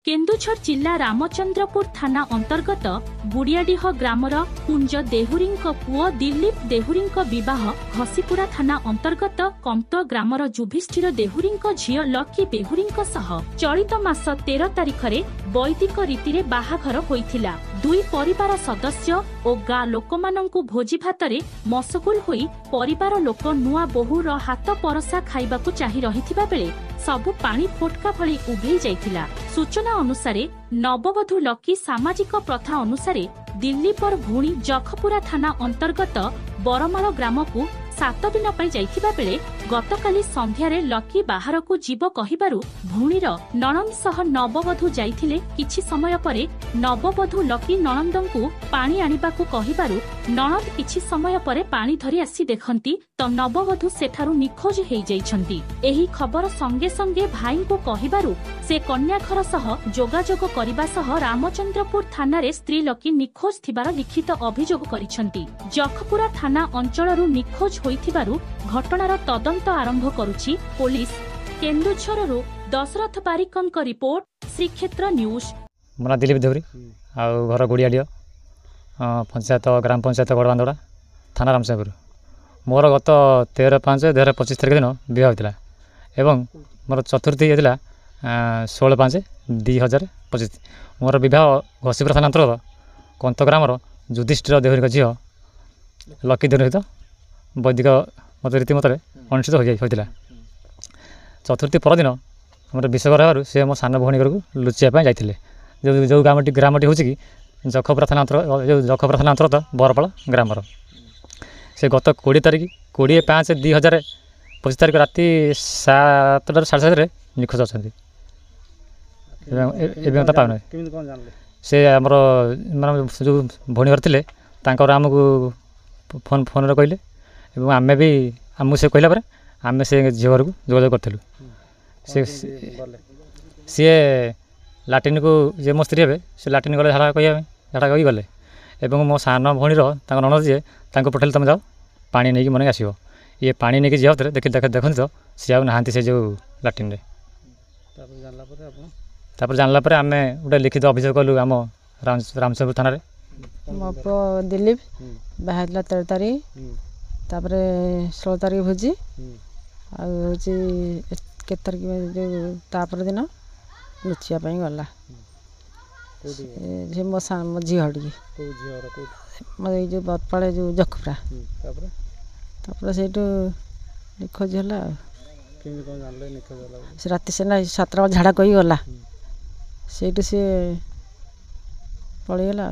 केन्दुझर जिला रामचंद्रपुर थाना अंतर्गत गुड़ियाडीह ग्रामर कुंज देहुरी पुओ दिलीप देहुरी विवाह घसीपुरा थाना अंतर्गत कमत ग्रामर युधिष्ठिर देहुरी झील लकी बेहुरी चलित मास 13 तारिख में वैदिक रीति बाहाघर होइथिला। दुई परिवार सदस्य और गाँ लोक माननकु भोजी भातरे मशगुल होई परिवार लोक नुआ बोहूर हाथ परसा खाइबाकु चाहि रहिथिबा बेले सबु पानी फोटका भली उभेई जाइथिला। सूचना अनुसार नववधू लकी सामाजिक प्रथा अनुसार दिल्लीपर भूणी जखपुरा थाना अंतर्गत बरमाल ग्राम को 7 दिन पर जाइथिबा बेले गतकाली संध्यारे लकी बाहरकु जीव कहिबारु भूणीर नणंद सह नववधू जाइथिले। किछि समय परे नववधू लकी नणंदंकु पानी आनिबाकु कहिबारु नणंद किछि समय परे पानी धरि आसी देखंती तो नववधू सेठारु निखोज हेइ जाइछंती। एही खबर संगे संगे भाईंकु कहिबारु से कन्याघर सह जोगाजोग करिबा सह रामचंद्रपुर थाना रे स्त्री लकी निखोज थिबार लिखित अभियोग करिछंती। जखपुरा थाना अंचलरु निखोज होइथिबारु घटनार तदंत आरंभ करुछि पुलिस। केन्दुझररु दशरथ बारिकंक रिपोर्ट, श्रीक्षेत्र न्यूज। मोना दिलीप देहुरी आ घर गुड़ियाडीह पंचायत ग्राम पंचायत गड़बांदड़ा थाना रामचंद्रपुर। मोर गत 13/5/2025 तारिख दिन विवाह होता एवं मोर चतुर्थी होता 16/5/2025। मोर विवाह घसीपुरा थाना अंतर्गत कंत ग्रामर युधिष्ठिर देहुरी झील लकी देहुरी सहित वैदिक मत रीतिमत अनुष्ठित होता। चतुर्थी परदिन मोर विषघर होगार सी मो सान भौणी घर को लुचापी जाते जो ग्रामटी हूँ कि जखपुरा थाना अंतर्गत बरपाल ग्रामर। से गत 20 तारिख 20/5/2025 तारिख राति 7टा 7:30 निखोज अच्छा पाऊना। से आमर माने जो भौणी घर थे आमको फोन कहले एवं आमे भी आमको से कहला पर आमे से झील घर को जोगाजोग करूँ। सी लाट्रिन को जे मो स्त्री हे से लाट्रिन गले झाड़ा कही गले एवं मो सान भौणीर ननद जी पठेल तुम जाओ पानी नहीं मन आसो। ये पानी नहीं जी देख देखते तो सी आ नहांती से जो लाट्रिन जानला पर आम गोटे लिखित अभियोग कलु आम रामचंद्रपुर थाना। मो पु दिलीप बाहर 13 तारिख तापर 16 तारिख भोजी आउ के तारिख जो तापर दिन लुचियापाई गला मो झील टी जो बरपाड़े जो जखपुरा तापर से निखोज है राति से 7टा झाड़ा कही गला से पलैगला।